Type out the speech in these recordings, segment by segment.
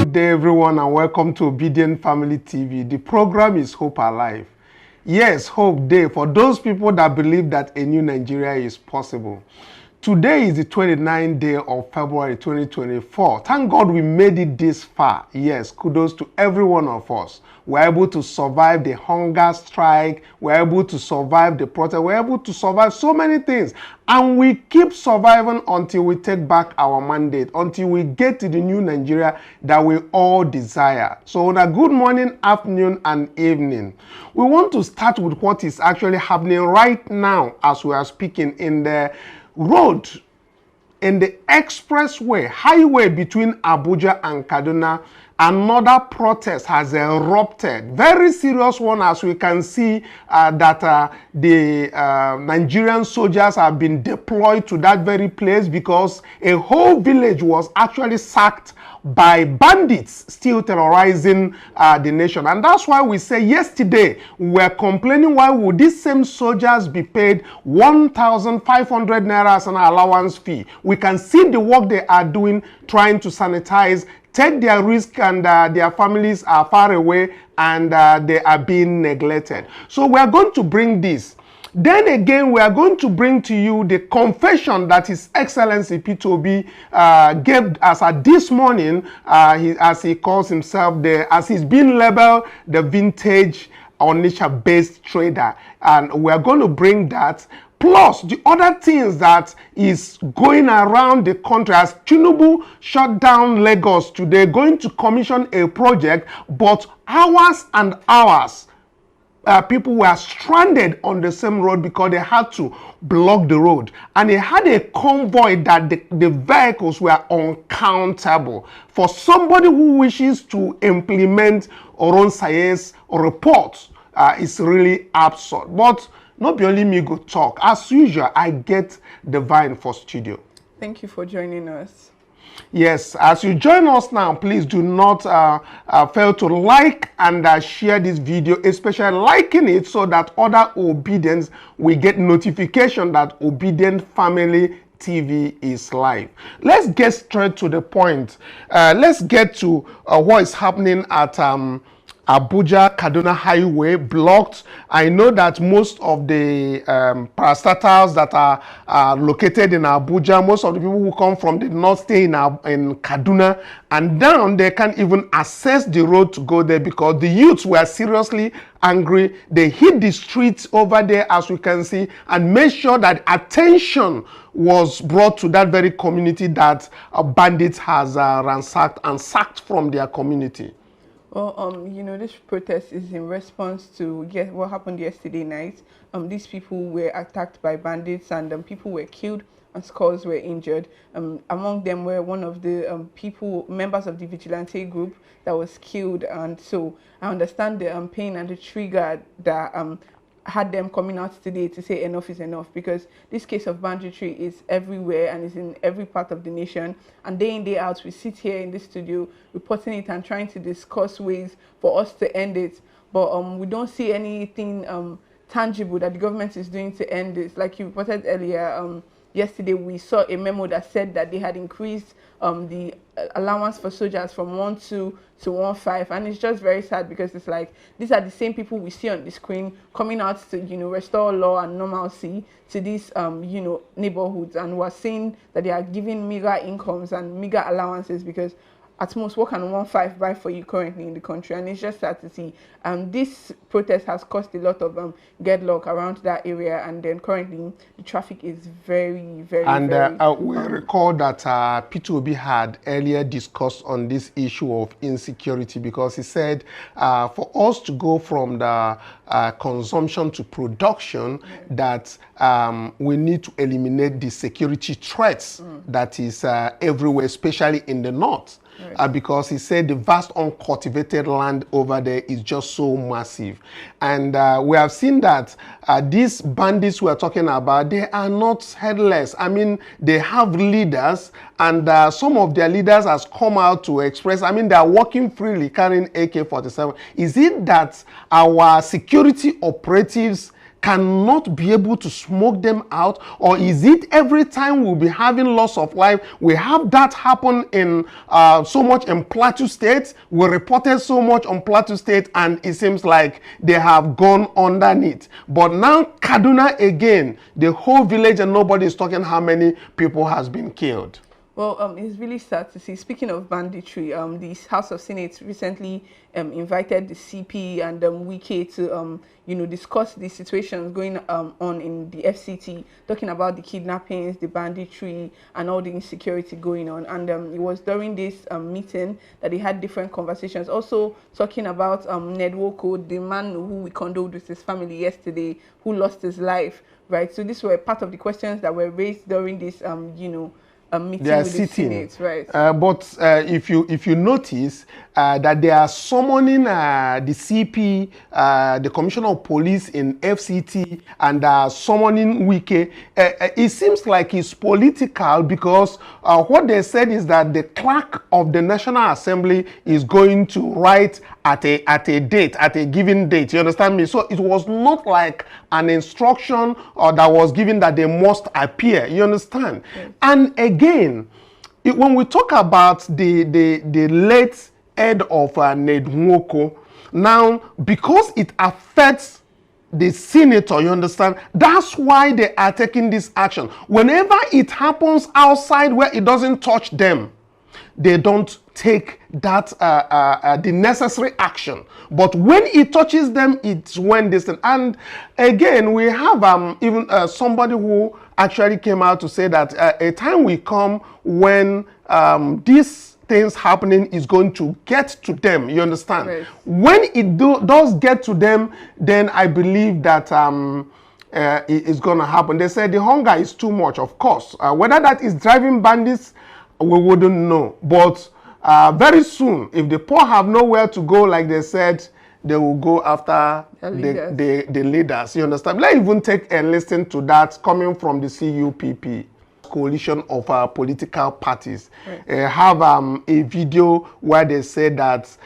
good day, everyone, and welcome to Obedient Family TV. The program is Hope Alive. Yes, Hope Day for those people that believe that a new Nigeria is possible. Today is the 29th day of February 2024. Thank God we made it this far. Yes, kudos to every one of us. We're able to survive the hunger strike. We're able to survive the protest. We're able to survive so many things. And we keep surviving until we take back our mandate, until we get to the new Nigeria that we all desire. So on a good morning, afternoon, and evening, we want to start with what is actually happening right now as we are speaking in the road, in the expressway, highway between Abuja and Kaduna. Another protest has erupted. Very serious one, as we can see that the Nigerian soldiers have been deployed to that very place because a whole village was actually sacked by bandits still terrorizing the nation. And that's why we say yesterday we were complaining, why would these same soldiers be paid 1,500 naira as an allowance fee? We can see the work they are doing, trying to sanitize, take their risk, and their families are far away, and they are being neglected. So we are going to bring this. Then again, we are going to bring to you the confession that His Excellency P2B gave us this morning, as he calls himself, as he's been labeled the vintage Onitsha-based trader. And we are going to bring that, plus the other things that is going around the country. As Tinubu shut down Lagos today, going to commission a project, but hours and hours, people were stranded on the same road because they had to block the road. And they had a convoy that the vehicles were uncountable. For somebody who wishes to implement Oron Sayes reports, it's really absurd. But not be only me go talk. As usual, I get the vine for studio. Thank you for joining us. Yes, as you join us now, please do not fail to like and share this video, especially liking it so that other obedience will get notification that Obedient Family TV is live. Let's get straight to the point. Let's get to what is happening at Abuja-Kaduna highway blocked. I know that most of the parastatals that are located in Abuja, most of the people who come from the north stay in Kaduna, and down they can't even access the road to go there because the youths were seriously angry. They hit the streets over there, as we can see, and made sure that attention was brought to that very community that bandits has ransacked and sacked from their community. Well, you know, this protest is in response to what happened yesterday night. These people were attacked by bandits, and people were killed and scores were injured. Among them were one of the members of the vigilante group that was killed. And so I understand the pain and the trigger that had them coming out today to say enough is enough, because this case of banditry is everywhere and is in every part of the nation, and day in, day out we sit here in this studio reporting it and trying to discuss ways for us to end it, but we don't see anything tangible that the government is doing to end this. Like you reported earlier, yesterday we saw a memo that said that they had increased the allowance for soldiers from 1.2 to 1.5, and it's just very sad because it's like these are the same people we see on the screen coming out to, you know, restore law and normalcy to these you know, neighborhoods, and we're seeing that they are giving meager incomes and meager allowances, because at most, what can 1.5 buy for you currently in the country? And it's just sad to see. This protest has caused a lot of gridlock around that area, and then currently the traffic is very, very, and very... we recall that P2B had earlier discussed on this issue of insecurity, because he said for us to go from the consumption to production, that we need to eliminate the security threats that is everywhere, especially in the north. Right. Because he said the vast uncultivated land over there is just so massive. And we have seen that these bandits we are talking about, they are not headless. I mean, they have leaders, and some of their leaders has come out to express, I mean, they are walking freely carrying AK-47. Is it that our security operatives cannot be able to smoke them out? Or is it every time we'll be having loss of life? We have that happen in so much in Plateau State. We reported so much on Plateau State, and it seems like they have gone underneath. But now Kaduna again, the whole village, and nobody is talking how many people has been killed. Well, it's really sad to see. Speaking of banditry, the House of Senate recently invited the CP and Wike to, discuss the situations going on in the FCT, talking about the kidnappings, the banditry, and all the insecurity going on. And it was during this meeting that they had different conversations. Also talking about Ned Woko, the man who we condoled with his family yesterday, who lost his life, right? So these were part of the questions that were raised during this, meeting with the Senate, right? But if you notice that they are summoning the CP, the Commissioner of Police in FCT, and summoning Wike, it seems like it's political, because what they said is that the clerk of the National Assembly is going to write at a given date. You understand me? So it was not like an instruction that was given that they must appear. You understand? Yes. And again, when we talk about the late head of Ned Nwoko, now because it affects the senator, you understand, that's why they are taking this action. Whenever it happens outside where it doesn't touch them, they don't take that the necessary action. But when it touches them, it's when this thing. And again, we have even somebody who actually came out to say that a time will come when these things happening is going to get to them. You understand? Right. When it does get to them, then I believe that it is going to happen. They said the hunger is too much, of course. Whether that is driving bandits, we wouldn't know. But very soon, if the poor have nowhere to go, like they said, they will go after the leaders. You understand? Let's even take and listen to that coming from the CUPP, coalition of political parties. Right. Have a video where they say that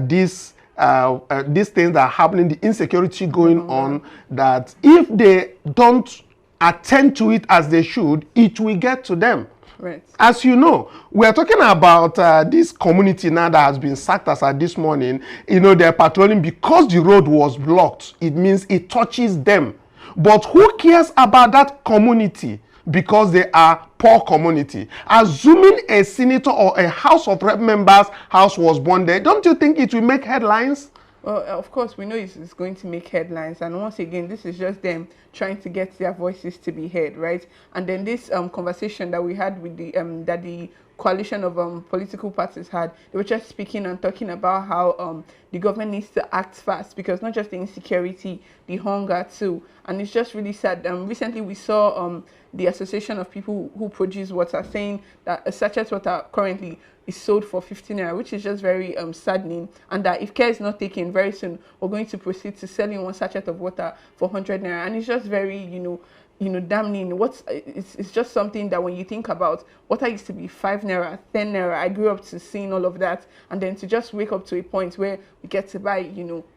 these things that are happening, the insecurity going on, that if they don't attend to it as they should, it will get to them. Right. As you know, we are talking about this community now that has been sacked as at this morning. You know, they're patrolling because the road was blocked. It means it touches them. But who cares about that community? Because they are poor community. Assuming a senator or a House of Rep member's house was burned there, don't you think it will make headlines? Well, of course, we know it's going to make headlines. And once again, this is just them trying to get their voices to be heard, right? And then this conversation that we had with that the coalition of political parties had, they were just speaking and talking about how the government needs to act fast, because not just the insecurity, the hunger too. And it's just really sad. Recently, we saw the Association of People Who Produce Water saying that a sachet water currently is sold for 15 naira, which is just very saddening, and that if care is not taken, very soon we're going to proceed to selling one sachet of water for 100 naira, and it's just very damning. It's just something that when you think about, water used to be 5 naira, 10 naira. I grew up to seeing all of that, and then to just wake up to a point where we get to buy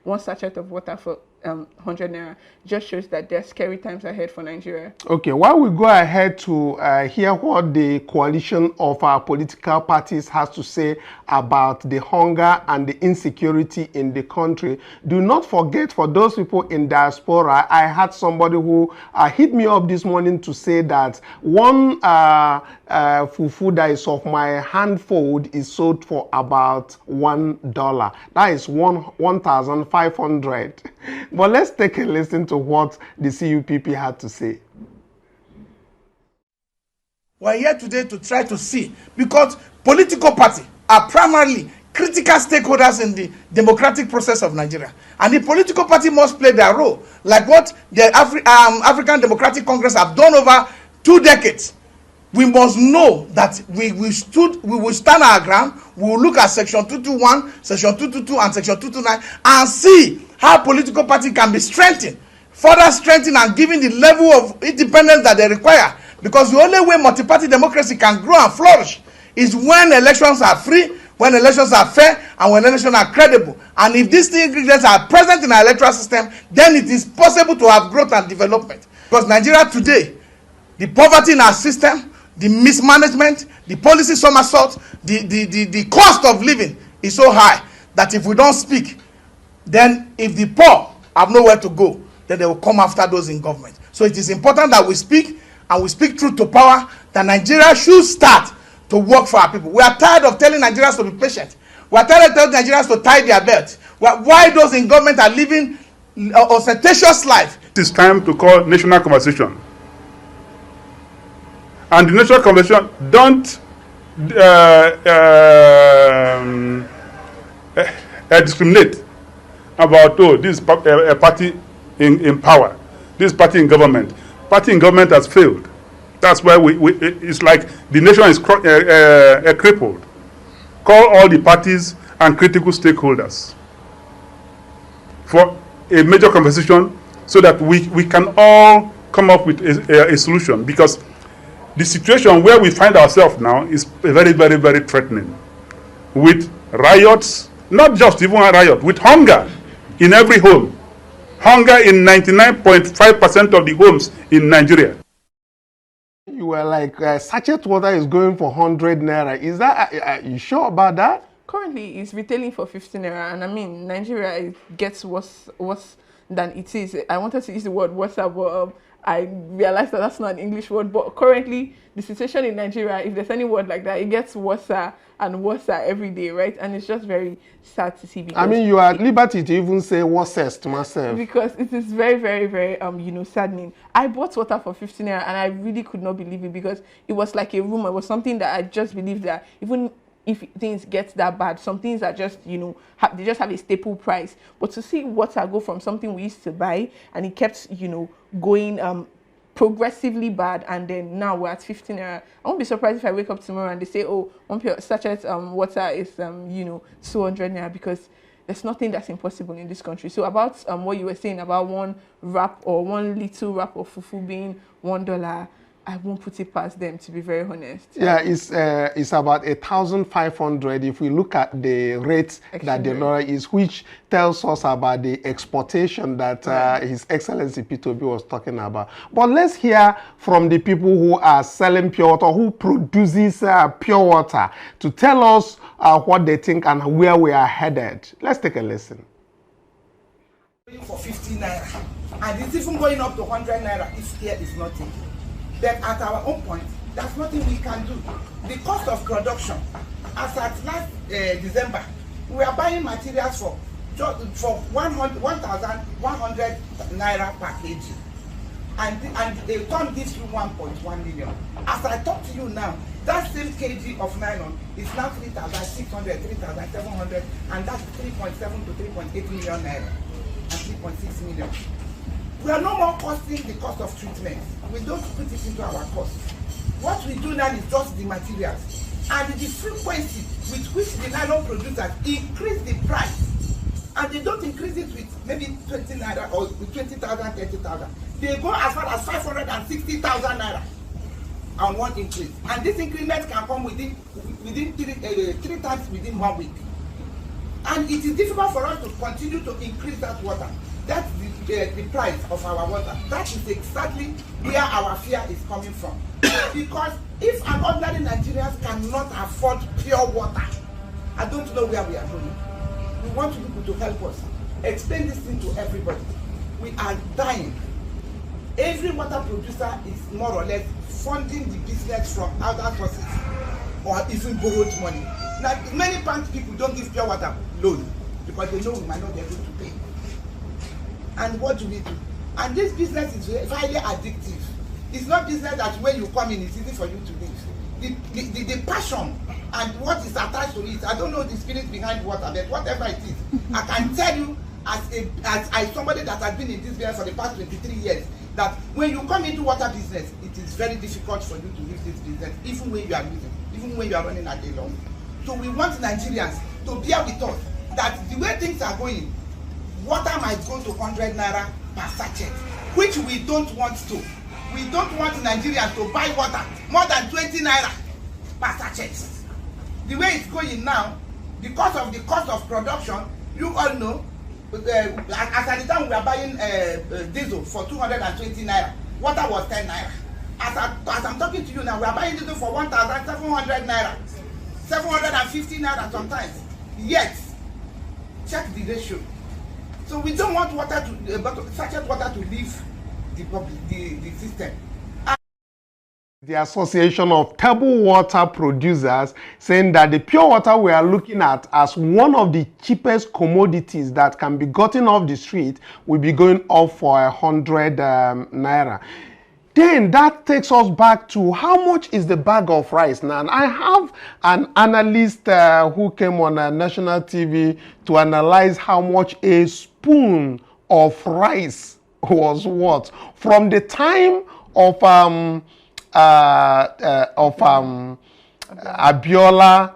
one sachet of water for 100 naira just shows that there are scary times ahead for Nigeria. Okay, while we go ahead to hear what the coalition of our political parties has to say about the hunger and the insecurity in the country, do not forget, for those people in diaspora, I had somebody who hit me up this morning to say that one fufu that is of my handfold is sold for about $1. That is 1,500. But let's take a listen to what the CUPP had to say. We're here today to try to see, because political parties are primarily critical stakeholders in the democratic process of Nigeria, and the political party must play their role, like what the African Democratic Congress have done over 2 decades. We must know that we will stand our ground. We will look at Section 221, Section 222, and Section 229 and see how political party can be strengthened, further strengthened, and given the level of independence that they require. Because the only way multi-party democracy can grow and flourish is when elections are free, when elections are fair and when elections are credible. And if these three ingredients are present in our electoral system, then it is possible to have growth and development. Because Nigeria today, the poverty in our system, the mismanagement, the policy somersault, the cost of living is so high that if we don't speak, then if the poor have nowhere to go, then they will come after those in government. So it is important that we speak, and we speak truth to power, that Nigeria should start to work for our people. We are tired of telling Nigerians to be patient. We are tired of telling Nigerians to tie their belt. Why those in government are living ostentatious life? It is time to call national conversation. And the national conversation don't discriminate about, oh, this is a party in power, this party in government. Party in government has failed. That's why it's like the nation is crippled. Call all the parties and critical stakeholders for a major conversation so that we can all come up with a solution, because the situation where we find ourselves now is very, very, very threatening, with riots, not just even a riot, with hunger in every home. Hunger in 99.5% of the homes in Nigeria. You were like, sachet water is going for 100 naira. Is that, are you sure about that? Currently, it's retailing for 15 naira, and I mean, Nigeria gets worse than it is. I wanted to use the word worse, but I realized that that's not an English word. But currently, the situation in Nigeria, if there's any word like that, it gets worse and worse every day, right? And it's just very sad to see. Because I mean, you are at liberty to even say worst to myself. Because it is very, very, very, saddening. I bought water for 15 naira, and I really could not believe it, because it was like a rumor. It was something that I just believed that even if things get that bad, some things are just, they just have a staple price. But to see water go from something we used to buy, and it kept, going progressively bad, and then now we're at 15 naira. I won't be surprised if I wake up tomorrow and they say, oh, one sachet water is 200 naira, because there's nothing that's impossible in this country. So about what you were saying about one wrap or one little wrap of fufu being $1, I won't put it past them, to be very honest. Yeah, it's about 1,500 if we look at the rates that the dollar is, which tells us about the exportation that His Excellency P2B was talking about. But let's hear from the people who are selling pure water, who produces pure water, to tell us what they think and where we are headed. Let's take a listen. For 50 naira, and it's even going up to 100 naira if here is nothing. But at our own point, there's nothing we can do. The cost of production, as at last December, we are buying materials for 1,100 naira per kg, and a ton gives you 1.1 million. As I talk to you now, that same kg of nylon is now 3,600, 3,700, and that's 3.7 to 3.8 million naira, and 3.6 million. We are no more costing the cost of treatment. We don't put it into our cost. What we do now is just the materials and the frequency with which the nylon producers increase the price. And they don't increase it with maybe 20 naira or with 20,000, 30,000. They go as far as 560,000 naira on one increase. And this increment can come within 3 times within 1 week. And it is difficult for us to continue to increase that water. That's the price of our water. That is exactly where our fear is coming from. Because if an ordinary Nigerian cannot afford pure water, I don't know where we are going. We want people to help us. Explain this thing to everybody. We are dying. Every water producer is more or less funding the business from other sources or even borrowed money. Now, many bank people don't give pure water loan because they know we might not be able to pay. And what do we do? And this business is highly addictive. It's not business that when you come in, it's easy for you to leave. The passion and what is attached to it, I don't know the spirit behind water, but whatever it is, I can tell you as somebody that has been in this business for the past 23 years, that when you come into water business, it is very difficult for you to leave this business, even when you are using, even when you are running a day long. So we want Nigerians to bear with us that the way things are going, water might go to 100 naira per sachet, which we don't want to. We don't want Nigerians to buy water more than 20 naira per sachet. The way it's going now, Because of the cost of production, you all know, as at the time we are buying diesel for 220 naira, water was 10 naira. As I'm talking to you now, we are buying diesel for 1,700 naira, 750 naira sometimes. Yet, check the ratio. So we don't want water to sachet water to leave the system. The Association of Table Water Producers saying that the pure water we are looking at as one of the cheapest commodities that can be gotten off the street will be going off for 100 naira. Then that takes us back to how much is the bag of rice now. And I have an analyst who came on national TV to analyze how much a spoon of rice was worth from the time of Abiola,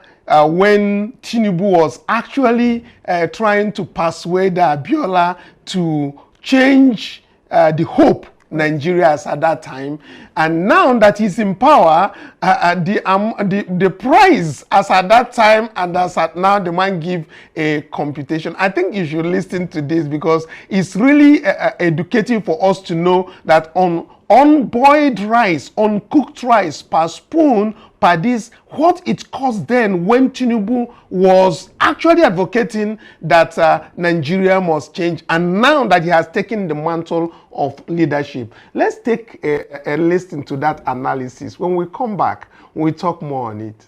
when Tinubu was actually trying to persuade Abiola to change the hope Nigeria as at that time, and now that he's in power, the price as at that time and as at now, the man give a computation. I think you should listen to this because it's really educative for us to know that on unboiled rice, uncooked rice per spoon per this, what it cost then when Tinubu was actually advocating that Nigeria must change, and now that he has taken the mantle of leadership. Let's take a listen to that analysis. When we come back, we'll talk more on it.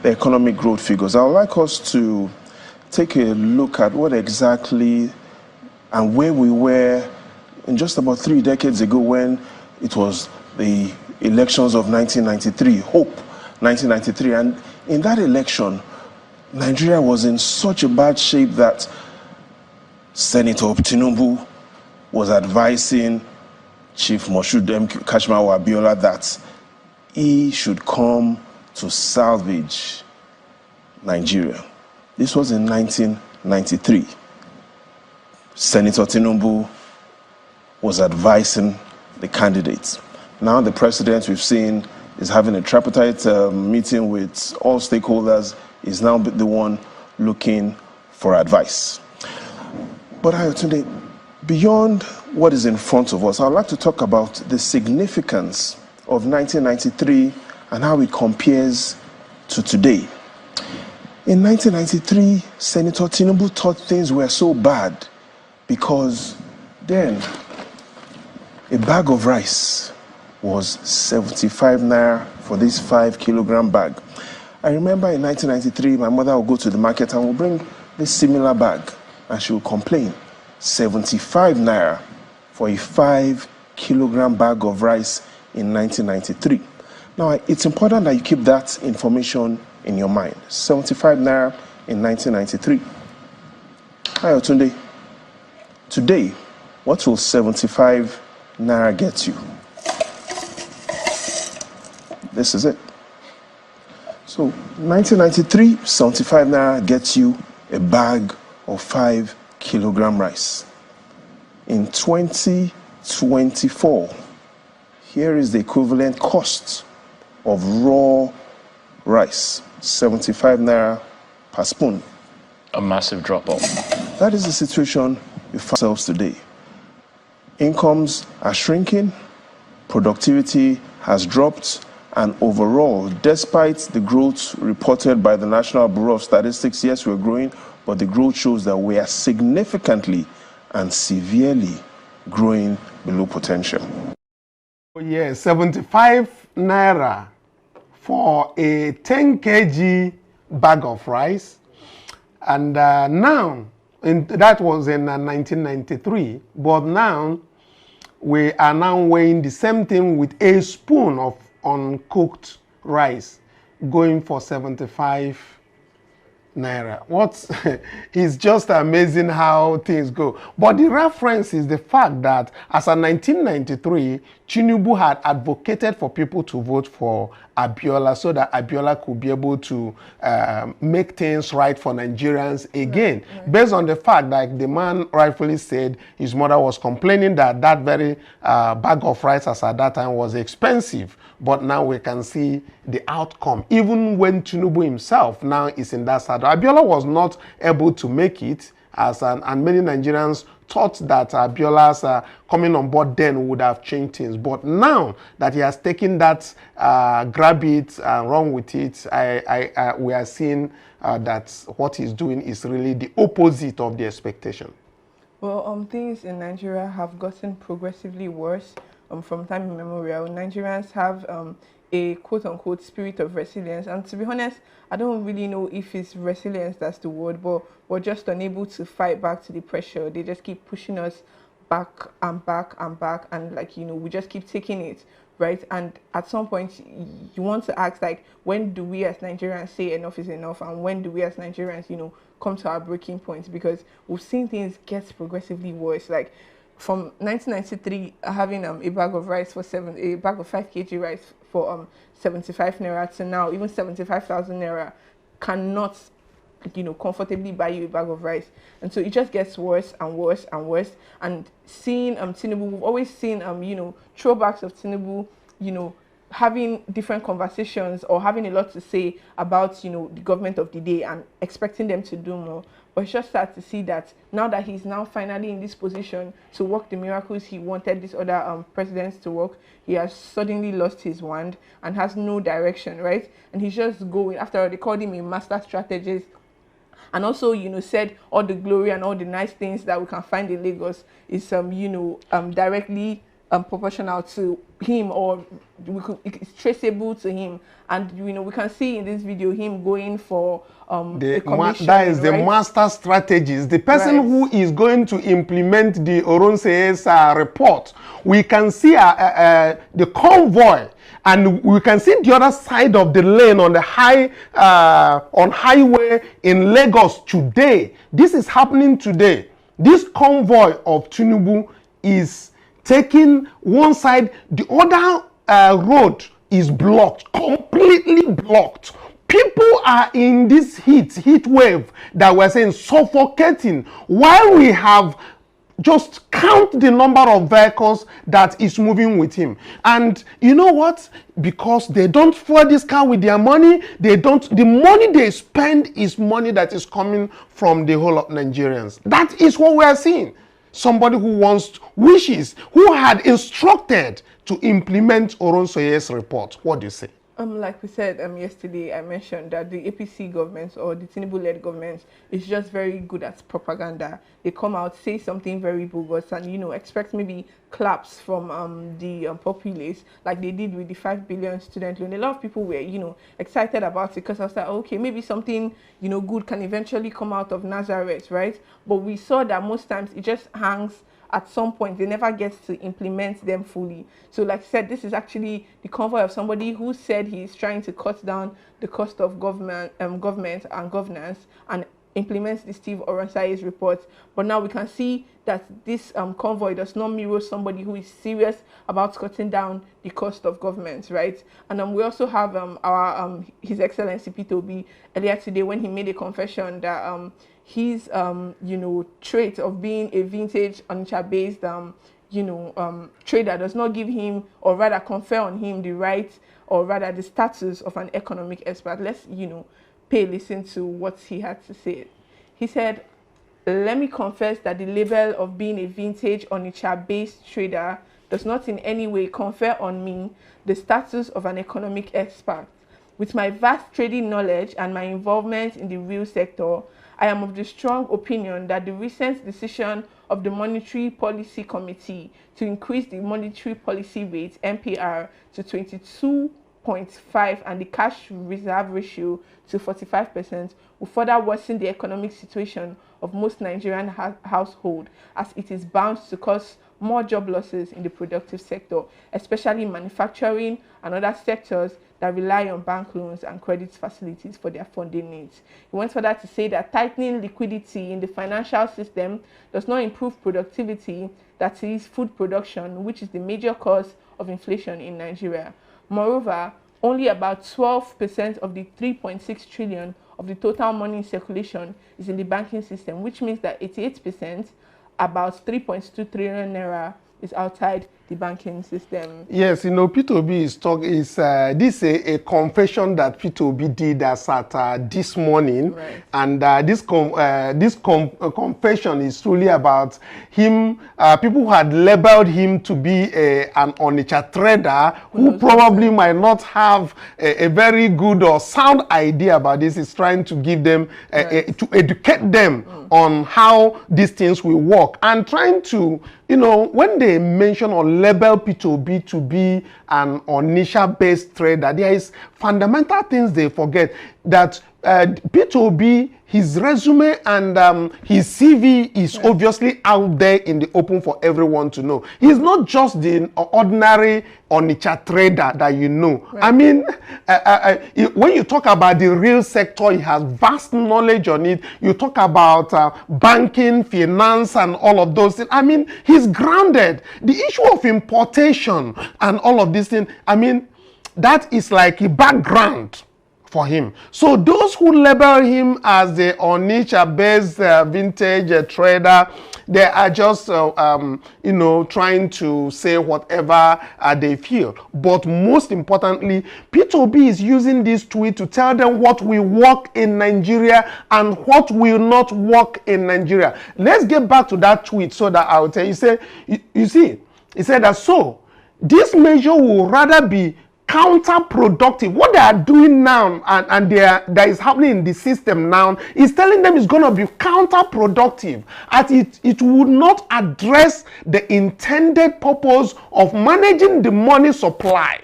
The economic growth figures. I would like us to take a look at what exactly and where we were in just about 3 decades ago when it was the elections of 1993, Hope 1993. And in that election, Nigeria was in such a bad shape that Senator Tinubu was advising Chief Moshood Kashmau Abiola that he should come to salvage Nigeria. This was in 1993. Senator Tinubu was advising the candidates. Now the president, we've seen, is having a tripartite meeting with all stakeholders, is now the one looking for advice. But today, beyond what is in front of us, I'd like to talk about the significance of 1993 and how it compares to today. In 1993, Senator Tinubu thought things were so bad because then a bag of rice was 75 naira for this 5 kilogram bag. I remember in 1993, my mother would go to the market and would bring this similar bag, and she would complain, 75 naira for a 5 kilogram bag of rice in 1993. Now, it's important that you keep that information in your mind. 75 naira in 1993. Hi, Otunde. Today, what will 75 naira gets you? This is it. So 1993, 75 naira gets you a bag of 5 kilogram rice. In 2024, here is the equivalent cost of raw rice, 75 naira per spoon. A massive drop off. That is the situation we find ourselves today. Incomes are shrinking, productivity has dropped, and overall, despite the growth reported by the National Bureau of Statistics, yes, we're growing, but the growth shows that we are significantly and severely growing below potential. Yes, 75 naira for a 10 kg bag of rice. And now, that was in 1993, but now we are now weighing the same thing with a spoon of uncooked rice going for 75 naira. It's just amazing how things go. But the reference is the fact that as of 1993, Tinubu had advocated for people to vote for Abiola so that Abiola could be able to make things right for Nigerians again. Right. Based on the fact that the man rightfully said his mother was complaining that that very bag of rice as at that time was expensive. But now we can see the outcome. Even when Tinubu himself now is in that saddle. Abiola was not able to make it, and many Nigerians thought that Abiola's coming on board then would have changed things. But now that he has taken that, grab it and run with it, we are seeing that what he's doing is really the opposite of the expectation. Well, things in Nigeria have gotten progressively worse from time immemorial. Nigerians have a quote-unquote spirit of resilience, and to be honest, I don't really know if it's resilience that's the word, but we're just unable to fight back to the pressure. They just keep pushing us back and back and back, and like, you know, we just keep taking it, right? And at some point you want to ask, like, when do we as Nigerians say enough is enough, and when do we as Nigerians, you know, come to our breaking point? Because we've seen things get progressively worse. Like from 1993, having a bag of rice for a bag of 5 kg rice for 75 naira to now even 75,000 naira cannot, you know, comfortably buy you a bag of rice. And so it just gets worse and worse and worse. And seeing Tinubu, we've always seen you know, throwbacks of Tinubu, you know, having different conversations or having a lot to say about, you know, the government of the day and expecting them to do more. But it's just sad to see that now that he's now finally in this position to work the miracles he wanted these other presidents to work, he has suddenly lost his wand and has no direction, right? And he's just going. After all, they called him a master strategist, and also, you know, said all the glory and all the nice things that we can find in Lagos is you know, directly proportional to him, or it's traceable to him. And you know, we can see in this video him going for that is the master strategist, the person who is going to implement the Oronse's report. We can see the convoy, and we can see the other side of the lane on the highway in Lagos today. This is happening today. This convoy of Tinubu is taking one side, the other road is blocked, completely blocked. People are in this heat wave that we're saying suffocating, while we have just count the number of vehicles that is moving with him. And you know what? Because they don't fuel this car with their money, the money they spend is money that is coming from the whole of Nigerians. That is what we are seeing. Somebody who wishes, who had instructed to implement Oronsoye's report. What do you say? Like we said yesterday, I mentioned that the APC government or the Tinubu-led government is just very good at propaganda. They come out, say something very bogus, and, you know, expect maybe claps from the populace, like they did with the 5 billion student loan. A lot of people were, you know, excited about it because I was like, okay, maybe something, you know, good can eventually come out of Nazareth, right? But we saw that most times it just hangs. At some point, they never get to implement them fully. So like I said, this is actually the convoy of somebody who said he's trying to cut down the cost of government and governance and implements the Steve Oronsaye's report. But now we can see that this convoy does not mirror somebody who is serious about cutting down the cost of government, right? And we also have our His Excellency Peter Obi earlier today when he made a confession that his you know, trait of being a vintage Onitsha-based you know, trader does not give him, or rather confer on him, the right, or rather the status of an economic expert. Let's, you know, listen to what he had to say. He said, "Let me confess that the label of being a vintage Onitsha-based trader does not in any way confer on me the status of an economic expert. With my vast trading knowledge and my involvement in the real sector, I am of the strong opinion that the recent decision of the Monetary Policy Committee to increase the monetary policy rate, MPR, to 22.5 and the cash reserve ratio to 45% will further worsen the economic situation of most Nigerian households, as it is bound to cause more job losses in the productive sector, especially manufacturing and other sectors that rely on bank loans and credit facilities for their funding needs." He went further to say that tightening liquidity in the financial system does not improve productivity, that is, food production, which is the major cause of inflation in Nigeria. Moreover, only about 12% of the 3.6 trillion of the total money in circulation is in the banking system, which means that 88%, about 3.2 trillion naira, is outside the banking system. Yes, you know, P2B this a confession that P2B did as at this morning, right. And this confession is truly about him. People who had labeled him to be an Onitsha trader who probably might not have a very good or sound idea about this. Is trying to give them to educate them on how these things will work, and trying to, you know, when they mention or label P2B to be an Onitsha-based trader, there is fundamental things they forget, that P2B, his resume and his CV is obviously out there in the open for everyone to know. He's not just the ordinary Onitsha trader that you know. Right. I mean, when you talk about the real sector, he has vast knowledge on it. You talk about banking, finance, and all of those things. I mean, he's grounded. The issue of importation and all of these things, I mean, that is like a background for him. So those who label him as the Onitsha-based vintage trader, they are just, you know, trying to say whatever they feel. But most importantly, P2B is using this tweet to tell them what will work in Nigeria and what will not work in Nigeria. Let's get back to that tweet so that I'll tell you. You see, he said that so this measure will rather be counterproductive. What they are doing now and that is happening in the system now is telling them it's going to be counterproductive, as it would not address the intended purpose of managing the money supply.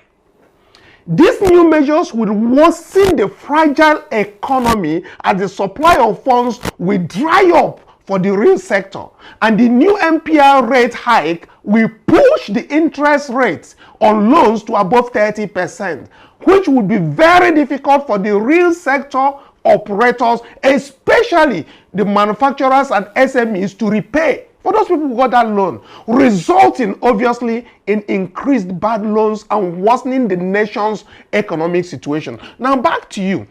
These new measures will worsen the fragile economy as the supply of funds will dry up for the real sector, and the new MPR rate hike will push the interest rates on loans to above 30%, which would be very difficult for the real sector operators, especially the manufacturers and SMEs, to repay for those people who got that loan, resulting obviously in increased bad loans and worsening the nation's economic situation. Now back to you.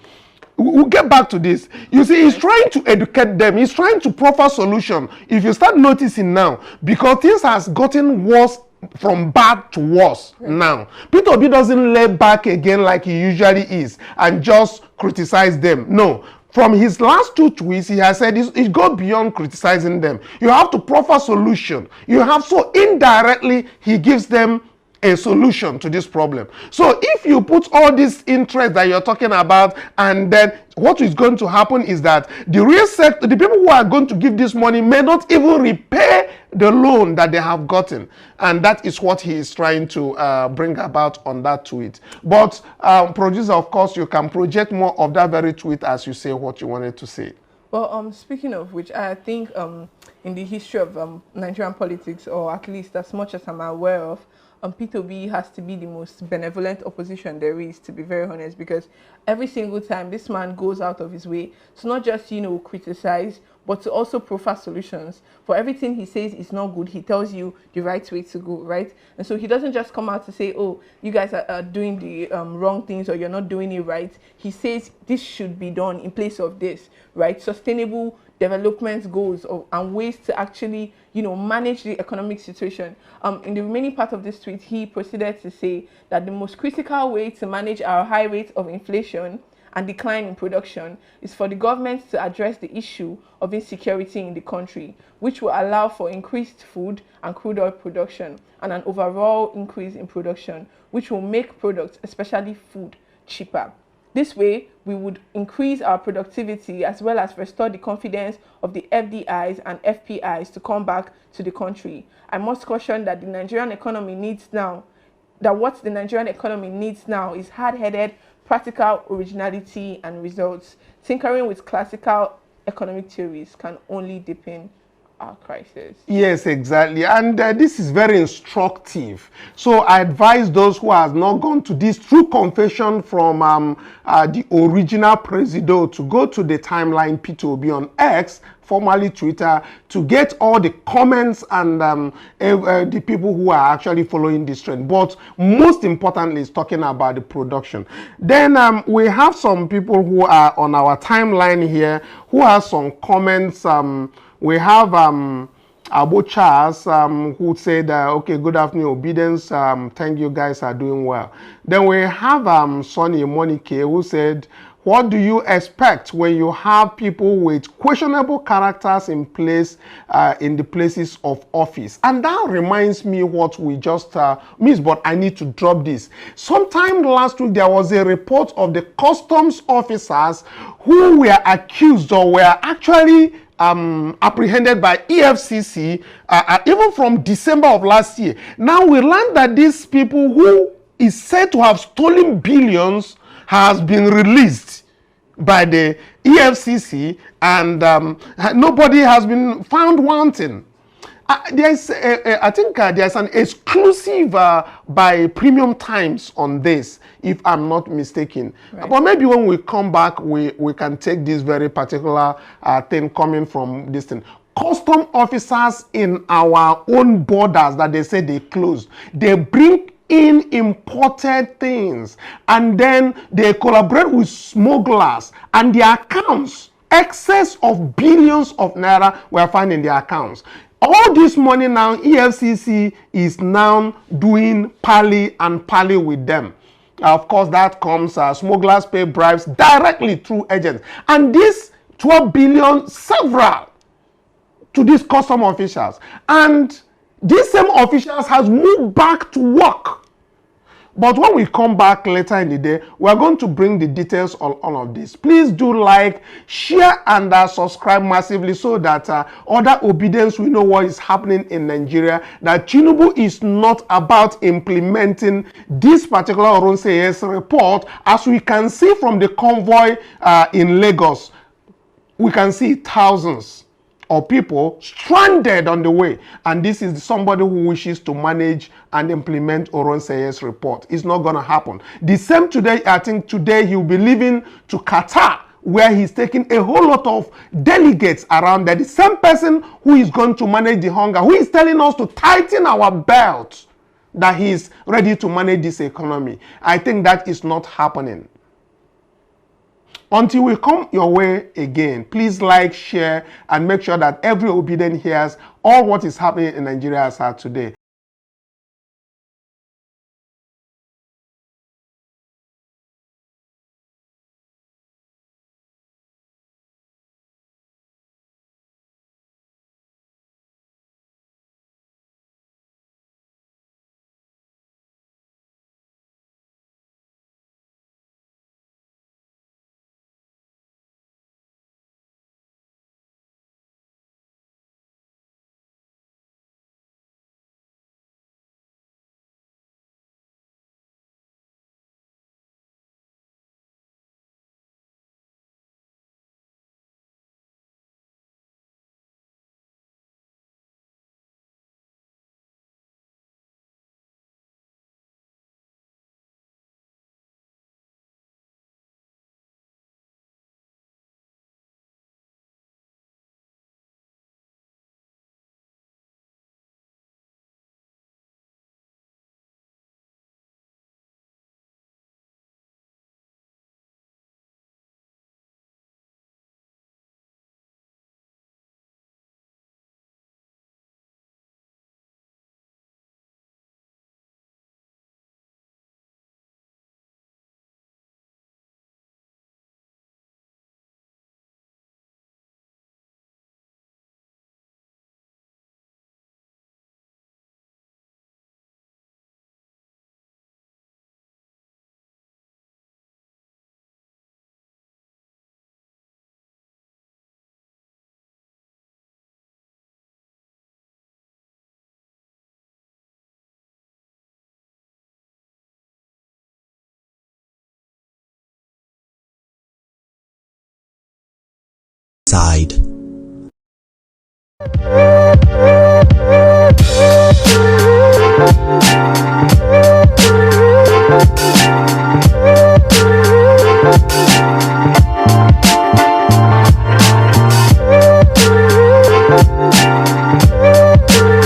We'll get back to this. You see, he's trying to educate them. He's trying to proffer solution. If you start noticing now, because things has gotten worse from bad to worse now. P2B doesn't lay back again like he usually is and just criticize them. No. From his last two tweets, he has said it goes beyond criticizing them. You have to proffer solution. You have, so indirectly, he gives them a solution to this problem. So if you put all this interest that you're talking about, and then what is going to happen is that the real sector, the people who are going to give this money may not even repay the loan that they have gotten. And that is what he is trying to bring about on that tweet. But producer, of course, you can project more of that very tweet as you say what you wanted to say. Well, speaking of which, I think in the history of Nigerian politics, or at least as much as I'm aware of, P2B has to be the most benevolent opposition there is, to be very honest, because every single time this man goes out of his way to not just, you know, criticize, but to also proffer solutions. For everything he says is not good, he tells you the right way to go, right? And so he doesn't just come out to say, oh, you guys are doing the wrong things, or you're not doing it right. He says this should be done in place of this, right? Sustainable development goals and ways to actually, you know, manage the economic situation. In the remaining part of this tweet, he proceeded to say that the most critical way to manage our high rate of inflation and decline in production is for the government to address the issue of insecurity in the country, which will allow for increased food and crude oil production and an overall increase in production, which will make products, especially food, cheaper. This way, we would increase our productivity as well as restore the confidence of the FDIs and FPIs to come back to the country. I must caution that the Nigerian economy needs now, what the Nigerian economy needs now is hard-headed, practical originality and results. Tinkering with classical economic theories can only deepen our crisis. Yes, exactly. And this is very instructive. So I advise those who have not gone to this true confession from the original Presido to go to the timeline P2B on X, formerly Twitter, to get all the comments and the people who are actually following this trend. But most importantly is talking about the production. Then we have some people who are on our timeline here who have some comments. We have Abo Charles who said, okay, good afternoon, obedience. Thank you guys are doing well. Then we have Sonny Monique who said, what do you expect when you have people with questionable characters in place in the places of office? And that reminds me what we just missed, but I need to drop this. Sometime last week, there was a report of the customs officers who were accused or were actually apprehended by EFCC even from December of last year. Now we learned that these people who is said to have stolen billions has been released by the EFCC, and nobody has been found wanting. I think there's an exclusive by Premium Times on this, if I'm not mistaken. Right. But maybe when we come back, we can take this very particular thing coming from this thing. Custom officers in our own borders that they say they closed, they bring in imported things, and then they collaborate with smugglers, and their accounts, excess of billions of naira were found in their accounts. All this money now, EFCC is now doing pally and pally with them. Of course, that comes, smugglers pay bribes directly through agents. And this 12 billion, several to these custom officials. And these same officials has moved back to work. But when we come back later in the day, we are going to bring the details on all of this. Please do like, share, and subscribe massively so that other obedience will know what is happening in Nigeria. That Tinubu is not about implementing this particular Oronseyes report. As we can see from the convoy in Lagos, we can see thousands of people stranded on the way, and this is somebody who wishes to manage and implement Oronseyes report. It's not going to happen. The same today, I think today he'll be leaving to Qatar, where he's taking a whole lot of delegates around there. The same person who is going to manage the hunger, who is telling us to tighten our belt, that he's ready to manage this economy. I think that is not happening. Until we come your way again, please like, share, and make sure that every obedient hears all what is happening in Nigeria as of today. Side.